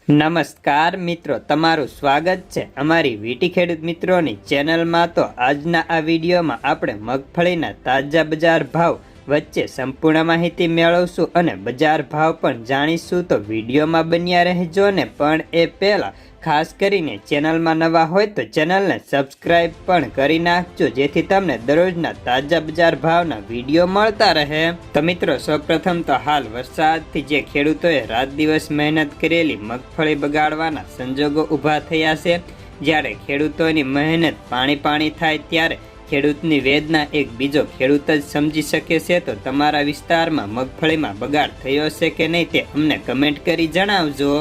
નમસ્કાર મિત્રો, તમારું સ્વાગત છે અમારી વીટી ખેડૂત મિત્રોની ચેનલમાં। તો આજના આ વિડીયોમાં આપણે મગફળીના તાજા બજાર ભાવ વચ્ચે સંપૂર્ણ માહિતી મેળવશું અને બજાર ભાવ પણ જાણીશું। તો વિડીયોમાં બન્યા રહેજો ને, પણ એ પહેલાં ખાસ કરીને ચેનલમાં નવા હોય તો ચેનલને સબસ્ક્રાઈબ પણ કરી નાખજો, જેથી તમને દરરોજના તાજા બજાર ભાવના વિડીયો મળતા રહે। તો મિત્રો, સૌપ્રથમ તો હાલ વરસાદથી જે ખેડૂતોએ રાત દિવસ મહેનત કરેલી મગફળી બગાડવાના સંજોગો ઊભા થયા છે। જ્યારે ખેડૂતોની મહેનત પાણી થાય ત્યારે ખેડૂતની વેદના એક બીજો ખેડૂત જ સમજી શકે છે। તો તમારા વિસ્તારમાં મગફળીમાં બગાડ થયો છે કે નહીં તે અમને કમેન્ટ કરી જણાવજો।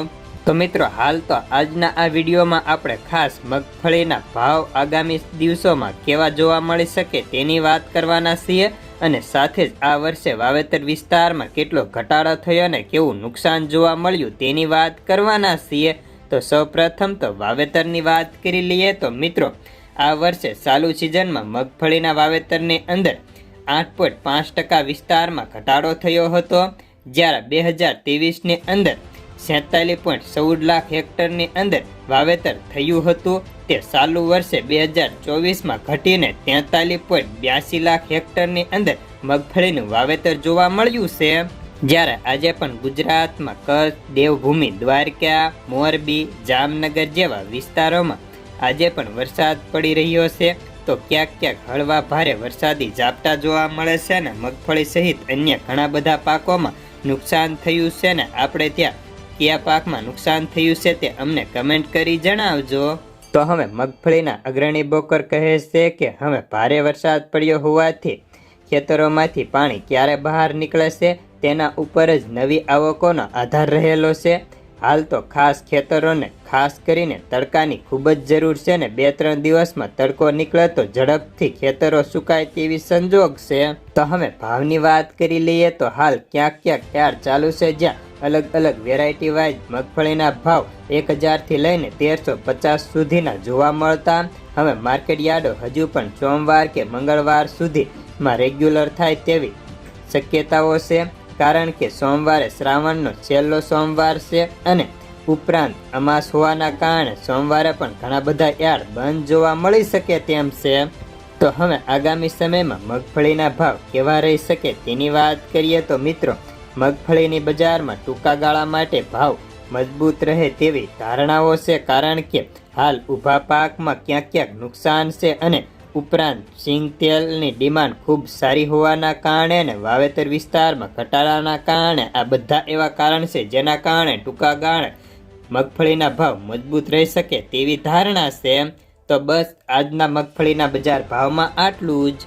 તો મિત્રો, હાલ તો આજના આ વિડીયોમાં આપણે ખાસ મગફળીના ભાવ આગામી દિવસોમાં કેવા જોવા મળી શકે તેની વાત કરવાના છીએ, અને સાથે જ આ વર્ષે વાવેતર વિસ્તારમાં કેટલો ઘટાડો થયો અને કેવું નુકસાન જોવા મળ્યું તેની વાત કરવાના છીએ। તો સૌપ્રથમ તો વાવેતરની વાત કરી લઈએ। તો મિત્રો, આ વર્ષે ચાલુ સિઝનમાં મગફળીના વાવેતરની અંદર 8.5% વિસ્તારમાં ઘટાડો થયો હતો, જ્યારે 2023ની અંદર 47.14 લાખ હેક્ટરની અંદર વાવેતર થયું હતું। તે ચાલુ વર્ષે 2024માં ઘટીને 43.82 લાખ હેક્ટરની અંદર મગફળીનું વાવેતર જોવા મળ્યું છે। જ્યારે આજે પણ ગુજરાતમાં કચ્છ, દેવભૂમિ, દ્વારકા, મોરબી, જામનગર જેવા વિસ્તારોમાં આજે પણ વરસાદ પડી રહ્યો છે। તો ક્યાંક ક્યાંક હળવા ભારે વરસાદી ઝાપટા જોવા મળે છે અને મગફળી સહિત અન્ય ઘણા બધા પાકોમાં નુકસાન થયું છે, ને આપણે ત્યાં કયા પાકમાં નુકસાન થયું છે તે અમને કમેન્ટ કરી જણાવજો। તો હવે મગફળીના અગ્રણી બ્રોકર કહે છે કે હવે ભારે વરસાદ પડ્યો હોવાથી ખેતરોમાંથી પાણી ક્યારે બહાર નીકળે છે તેના ઉપર જ નવી આવકોનો આધાર રહેલો છે। હાલ તો ખાસ ખેતરોને ખાસ કરીને તડકાની ખૂબ જ જરૂર છે, ને 2-3 દિવસમાં તડકો નીકળે તો ઝડપથી ખેતરો સુકાય તેવી સંજોગ છે। તો હવે ભાવની વાત કરી લઈએ। તો હાલ ક્યાંક ક્યાંક યાર્ડ ચાલુ છે, જ્યાં અલગ અલગ વેરાયટી વાઇઝ મગફળીના ભાવ 1000થી લઈને 1350 સુધીના જોવા મળતા। હવે માર્કેટ યાર્ડો હજુ પણ સોમવાર કે મંગળવાર સુધીમાં રેગ્યુલર થાય તેવી શક્યતાઓ છે, કારણ કે સોમવારે શ્રાવણનો છેલ્લો સોમવાર છે અને ઉપરાંત અમાસ હોવાના કારણે સોમવારે પણ ઘણા બધા યાર્ડ બંધ જોવા મળી શકે તેમ છે। તો હવે આગામી સમયમાં મગફળીના ભાવ કેવા રહી શકે તેની વાત કરીએ। તો મિત્રો, મગફળીની બજારમાં ટૂંકા ગાળા માટે ભાવ મજબૂત રહે તેવી ધારણાઓ છે, કારણ કે હાલ ઊભા પાકમાં ક્યાંક ક્યાંક નુકસાન છે અને ઉપરાંત સિંગ તેલની ડિમાન્ડ ખૂબ સારી હોવાના કારણે અને વાવેતર વિસ્તારમાં ઘટાડાના કારણે આ બધા એવા કારણ છે જેના કારણે ટૂંકા ગાળે મગફળીના ભાવ મજબૂત રહી શકે તેવી ધારણા છે। તો બસ આજના મગફળીના બજાર ભાવમાં આટલું જ।